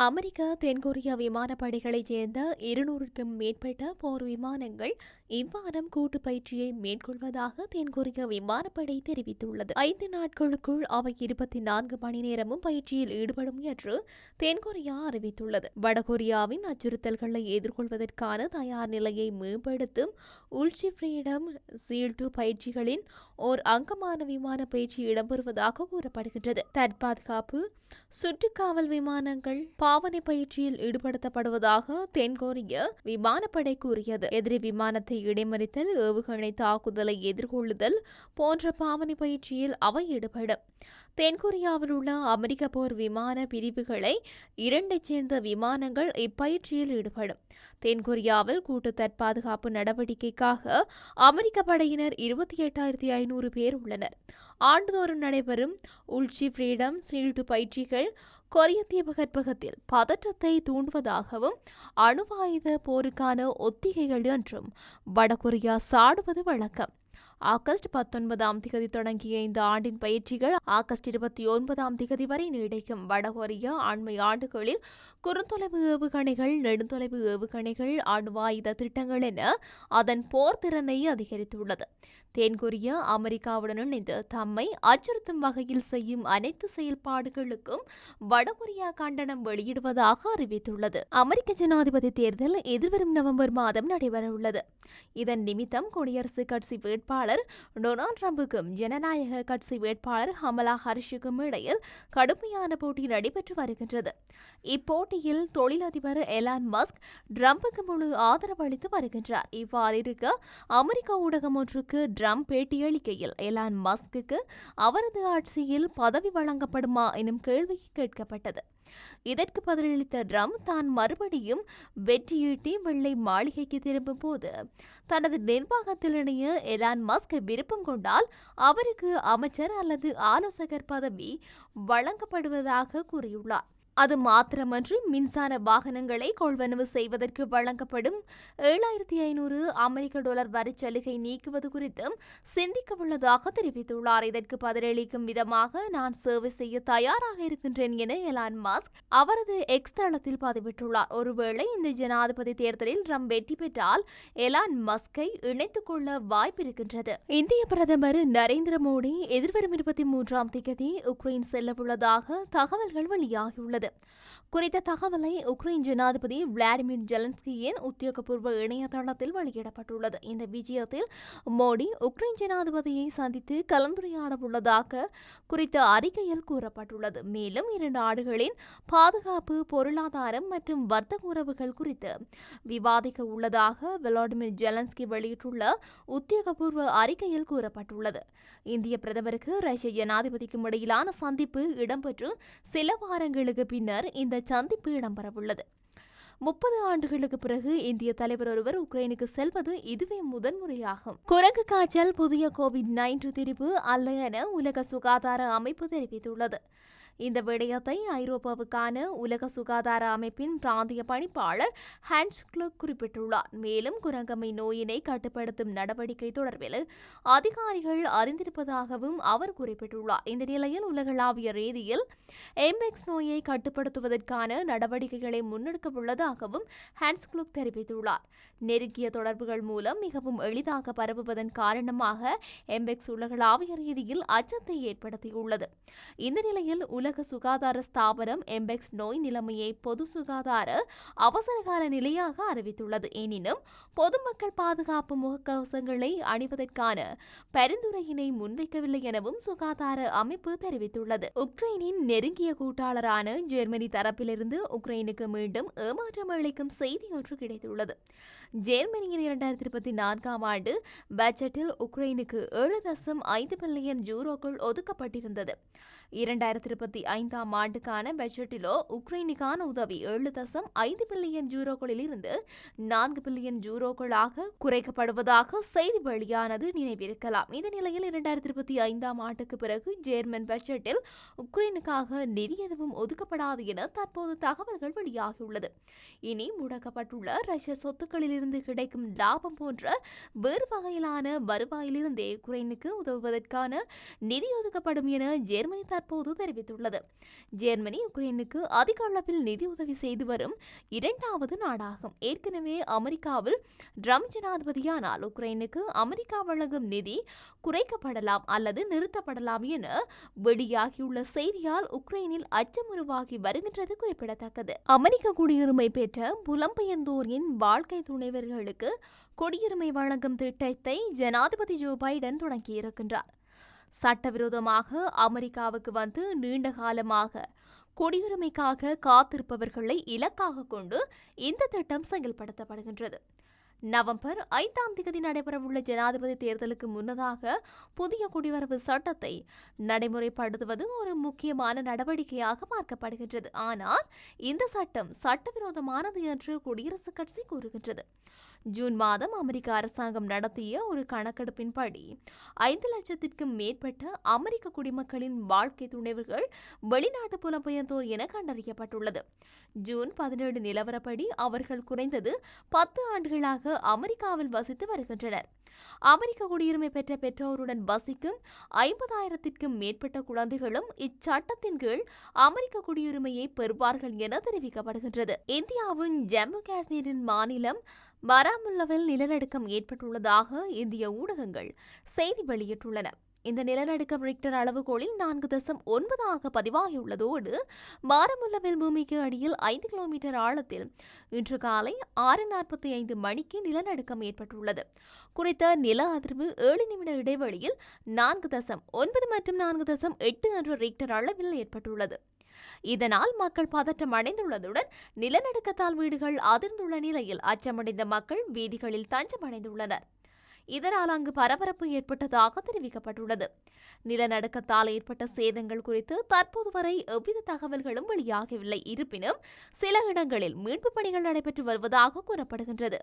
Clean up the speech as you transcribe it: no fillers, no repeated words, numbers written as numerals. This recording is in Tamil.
அமெரிக்க தென்கொரிய விமானப்படைகளைச் சேர்ந்த 200க்கும் மேற்பட்ட போர் விமானங்கள் இவ்வாரம் கூட்டு பயிற்சியை மேற்கொள்வதாக தென்கொரிய விமானப்படை தெரிவித்துள்ளது. 5 நாட்களுக்குள் அவை 24 மணி நேரமும் பயிற்சியில் ஈடுபடும் என்று தென்கொரியா அறிவித்துள்ளது. வடகொரியாவின் அச்சுறுத்தல்களை எதிர்கொள்வதற்கான தயார் நிலையை மேம்படுத்தும் உல்ச்சி ஃப்ரீடம் சீல்டு பயிற்சிகளின் ஓர் அங்கமான விமான பயிற்சி இடம்பெறுவதாக கூறப்படுகின்றது. தற்பாதுகாப்பு சுற்றுக்காவல் விமானங்கள் பாவனை பயிற்சியில் ஈடுபடுத்தப்படுவதாக தென்கொரிய விமானப்படை கூறியது. எதிரி விமானத்தை இடைமறித்தல், ஏவுகணை தாக்குதலை எதிர்கொள்ளுதல் போன்ற பாவனை பயிற்சியில் அவை ஈடுபடும். தென்கொரியாவில் உள்ள அமெரிக்க போர் விமான பிரிவுகளை 2 சேர்ந்த விமானங்கள் இப்பயிற்சியில் ஈடுபடும். தென்கொரியாவில் கூட்டு தற்பாதுகாப்பு நடவடிக்கைக்காக அமெரிக்க படையினர் 28,500 பேர் உள்ளனர். ஆண்டுதோறும் நடைபெறும் உல்ச்சி ஃப்ரீடம் சீல்டு பயிற்சிகள் கொரிய தீபகற்பகத்தில் பதற்றத்தை தூண்டுவதாகவும் அணுவாயுத போருக்கான ஒத்திகைகள் என்றும் வடகொரியா சாடுவது வழக்கம். ஆகஸ்ட் 19 தொடங்கிய இந்த ஆண்டின் பயிற்சிகள் ஆகஸ்ட் 29 வரை நீடிக்கும். வடகொரியா அண்மை ஆண்டுகளில் குறுந்தொலைவு ஏவுகணைகள், நெடுந்தொலைவு ஏவுகணைகள், அணுவாயுத திட்டங்கள் என அதன் போர் திறனை அதிகரித்துள்ளது. தென்கொரியா அமெரிக்காவுடன் இணைந்து தம்மை அச்சுறுத்தும் வகையில் செய்யும் அனைத்து செயல்பாடுகளுக்கும் வடகொரியா கண்டனம் வெளியிடுவதாக அறிவித்துள்ளது. அமெரிக்க ஜனாதிபதி தேர்தல் எதிர்வரும் நவம்பர் மாதம் நடைபெறவுள்ளது. இதன் நிமித்தம் குடியரசுக் கட்சி வேட்பாளர் டொனால்ட் ட்ரம்புக்கும் ஜனநாயக கட்சி வேட்பாளர் கமலா ஹாரிஸுக்கும் இடையில் கடுமையான போட்டி நடைபெற்று வருகின்றது. இப்போட்டியில் தொழிலதிபர் எலான் மஸ்க் ட்ரம்புக்கு முழு ஆதரவு அளித்து வருகின்றார். இவ்வாறு இருக்க அமெரிக்க ஊடகம் ஒன்றுக்கு ட்ரம்ப் பேட்டியளிக்கையில் எலான் மஸ்குக்கு அவரது ஆட்சியில் பதவி வழங்கப்படுமா எனும் கேள்வி கேட்கப்பட்டது. இதற்கு பதிலளித்த ட்ரம்ப் தான் மறுபடியும் வெற்றியீட்டி வெள்ளை மாளிகைக்கு திரும்பும் போது தனது நிர்வாகத்தில் இணைய எலான் மஸ்க் விருப்பம் கொண்டால் அவருக்கு அமைச்சர் அல்லது ஆலோசகர் பதவி வழங்கப்படுவதாக கூறியுள்ளார். அது மாத்திரமன்றி மின்சார வாகனங்களை கொள்வனவு செய்வதற்கு வழங்கப்படும் $7,500 வரிச்சலுகை நீக்குவது குறித்தும் சிந்திக்க உள்ளதாக தெரிவித்துள்ளார். இதற்கு பதிலளிக்கும் விதமாக நான் சேவை செய்ய தயாராக இருக்கின்றேன் என எலான் மஸ்க் அவரது எக்ஸ் தளத்தில் பதிவிட்டுள்ளார். ஒருவேளை இந்த ஜனாதிபதி தேர்தலில் ட்ரம்ப் வெற்றி பெற்றால் எலான் மஸ்கை இணைத்துக் கொள்ள வாய்ப்பிருக்கின்றது. இந்திய பிரதமர் நரேந்திர மோடி எதிர்வரும் 23 உக்ரைன் செல்லவுள்ளதாக தகவல்கள் வெளியாகியுள்ளது. குறித்த தகவலை உக்ரைன் ஜனாதிபதி விளாடிமிர் ஜெலன்ஸ்கியின் உத்தியோகபூர்வ இணையதளத்தில் வெளியிடப்பட்டுள்ளது. இந்த விஜயத்தில் மோடி உக்ரைன் ஜனாதிபதியை சந்தித்து கலந்துரையாட உள்ளதாக குறித்த அறிக்கையில் கூறப்பட்டுள்ளது. மேலும் 2 நாடுகளின் பாதுகாப்பு, பொருளாதாரம் மற்றும் வர்த்தக உறவுகள் குறித்து விவாதிக்க உள்ளதாக விளாடிமிர் ஜெலன்ஸ்கி வெளியிட்டுள்ள உத்தியோகபூர்வ அறிக்கையில் கூறப்பட்டுள்ளது. இந்திய பிரதமருக்கு ரஷ்ய ஜனாதிபதிக்கும் இடையிலான சந்திப்பு இடம்பெற்று சில வாரங்களுக்கு பின்னர் இந்த சந்திப்பு இடம்பெறவுள்ளது. 30 ஆண்டுகளுக்கு பிறகு இந்திய தலைவர் ஒருவர் உக்ரைனுக்கு செல்வது இதுவே முதன்முறையாகும். குரங்கு காய்ச்சல் புதிய கோவிட்-19 திரிபு அல்ல என உலக சுகாதார அமைப்பு தெரிவித்துள்ளது. இந்த விடயத்தை ஐரோப்பாவுக்கான உலக சுகாதார அமைப்பின் பிராந்திய பணிப்பாளர் ஹான்ஸ் கிளுக் குறிப்பிட்டுள்ளார். மேலும் குரங்கம்மை நோயினை கட்டுப்படுத்தும் நடவடிக்கை தொடர்பில் அதிகாரிகள் அறிந்திருப்பதாகவும் அவர் குறிப்பிட்டுள்ளார். இந்த நிலையில் உலகளாவிய ரீதியில் எம்பெக்ஸ் நோயை கட்டுப்படுத்துவதற்கான நடவடிக்கைகளை முன்னெடுக்க உள்ளதாகவும் ஹான்ஸ் கிளுக் தெரிவித்துள்ளார். நெருங்கிய தொடர்புகள் மூலம் மிகவும் எளிதாக பரவுவதன் காரணமாக எம்பெக்ஸ் உலகளாவிய ரீதியில் அச்சத்தை ஏற்படுத்தியுள்ளது. இந்த நிலையில் உலக சுகாதார ஸ்தாபனம் எம்பெக்ஸ் நோய் நிலைமையை பொது சுகாதார அவசரகால நிலையாக அறிவித்துள்ளது. எனினும் பொதுமக்கள் பாதுகாப்பு முகக்கவசங்களை அணிவதற்கான பரிந்துரையினை முன்வைக்கவில்லை எனவும் சுகாதார அமைப்பு தெரிவித்துள்ளது. உக்ரைனின் நெருங்கிய கூட்டாளரான ஜெர்மனி தரப்பிலிருந்து உக்ரைனுக்கு மீண்டும் ஏமாற்றம் அளிக்கும் செய்தி ஒன்று கிடைத்துள்ளது. ஜெர்மனியின் 2024 ஆண்டு பட்ஜெட்டில் உக்ரைனுக்கு 7.5 பில்லியன் யூரோக்கள் ஒதுக்கப்பட்டிருந்தது. 2025 ஆண்டுக்கான பட்ஜெட்டிலோ உக்ரைனுக்கான உதவி 7.5 பில்லியன் யூரோக்களில் இருந்து 4 பில்லியன் யூரோக்களாக குறைக்கப்படுவதாக செய்தி வெளியானது நினைவிருக்கலாம். இந்த நிலையில் 2025 ஆண்டுக்கு பிறகு ஜெர்மன் பட்ஜெட்டில் உக்ரைனுக்காக நிதி எதுவும் ஒதுக்கப்படாது என தற்போது தகவல்கள் வெளியாகியுள்ளது. இனி முடக்கப்பட்டுள்ள ரஷ்ய சொத்துக்களில் இருந்து கிடைக்கும் லாபம் போன்ற வேறு வகையிலான வருவாயிலிருந்தே உக்ரைனுக்கு உதவுவதற்கான நிதி ஒதுக்கப்படும் என ஜெர்மனி தற்போது தெரிவித்துள்ளது. ஜெர்மனி உக்ரைனுக்கு அதிக அளவில் நிதி உதவி செய்து வரும் இரண்டாவது நாடாகும். ஏற்கனவே அமெரிக்காவில் ட்ரம்ப் ஜனாதிபதியானால் உக்ரைனுக்கு அமெரிக்கா வழங்கும் நிதி குறைக்கப்படலாம் அல்லது நிறுத்தப்படலாம் என வெளியாகியுள்ள செய்தியால் உக்ரைனில் அச்சம் உருவாகி வருகின்றது குறிப்பிடத்தக்கது. அமெரிக்க குடியுரிமை பெற்ற புலம்பெயர்ந்தோரின் வாழ்க்கை துணைவர்களுக்கு குடியுரிமை வழங்கும் திட்டத்தை ஜனாதிபதி ஜோ பைடன் தொடங்கியிருக்கின்றார். சட்டவிரோதமாக அமெரிக்காவுக்கு வந்து நீண்ட காலமாக குடியுரிமைக்காக காத்திருப்பவர்களை இலக்காக கொண்டு இந்த திட்டம் செயல்படுத்தப்படுகின்றது. நவம்பர் 5ஆம் தேதி நடைபெறவுள்ள ஜனாதிபதி தேர்தலுக்கு முன்னதாக புதிய குடிவரவு சட்டத்தை நடைமுறைப்படுத்துவது ஒரு முக்கியமான நடவடிக்கையாக பார்க்கப்படுகின்றது. ஆனால் இந்த சட்டம் சட்டவிரோதமானது என்று குடியரசுக் கட்சி கூறுகின்றது. ஜூன் மாதம் அமெரிக்க அரசாங்கம் நடத்திய ஒரு கணக்கெடுப்பின்படி 5 லட்சத்திற்கும் மேற்பட்ட அமெரிக்க குடிமக்களின் வாழ்க்கை துணைவர்கள் வெளிநாட்டு புலம்பெயர்ந்தோர் என கண்டறியப்பட்டுள்ளது. ஜூன் 17 நிலவரப்படி அவர்கள் குறைந்தது 10 ஆண்டுகளாக அமெரிக்காவில் வசித்து வருகின்றனர். அமெரிக்க குடியுரிமை பெற்ற பெற்றோருடன் வசிக்கும் 50,000த்திற்கும் மேற்பட்ட குழந்தைகளும் இச்சட்டத்தின் கீழ் அமெரிக்க குடியுரிமையை பெறுவார்கள் என தெரிவிக்கப்படுகின்றது. இந்தியாவின் ஜம்மு காஷ்மீரின் மாநிலம் பாராமுல்லாவில் நிலநடுக்கம் ஏற்பட்டுள்ளதாக இந்திய ஊடகங்கள் செய்தி வெளியிட்டுள்ளன. இந்த நிலநடுக்கம் ரிக்டர் அளவுகோலில் 4.9 பதிவாகியுள்ளதோடு பாராமுல்லாவில் பூமிக்கு அடியில் 5 கிலோமீட்டர் ஆழத்தில் இன்று காலை 6:45 மணிக்கு நிலநடுக்கம் ஏற்பட்டுள்ளது. குறித்த நில அதிர்வு 7 நிமிட இடைவெளியில் 4.9 மற்றும் 4.8 என்ற ரிக்டர் அளவில் ஏற்பட்டுள்ளது. இதனால் மக்கள் பதற்றம் அடைந்துள்ளதுடன் நிலநடுக்கத்தால் வீடுகள் அதிர்ந்துள்ள நிலையில் அச்சமடைந்த மக்கள் வீதிகளில் தஞ்சமடைந்துள்ளனர். இதனால் அங்கு பரபரப்பு ஏற்பட்டதாக தெரிவிக்கப்பட்டுள்ளது. நிலநடுக்கத்தால் ஏற்பட்ட சேதங்கள் குறித்து தற்போது வரை எவ்வித தகவல்களும் வெளியாகவில்லை. இருப்பினும் சில இடங்களில் மீட்புப் பணிகள் நடைபெற்று வருவதாக கூறப்படுகின்றது.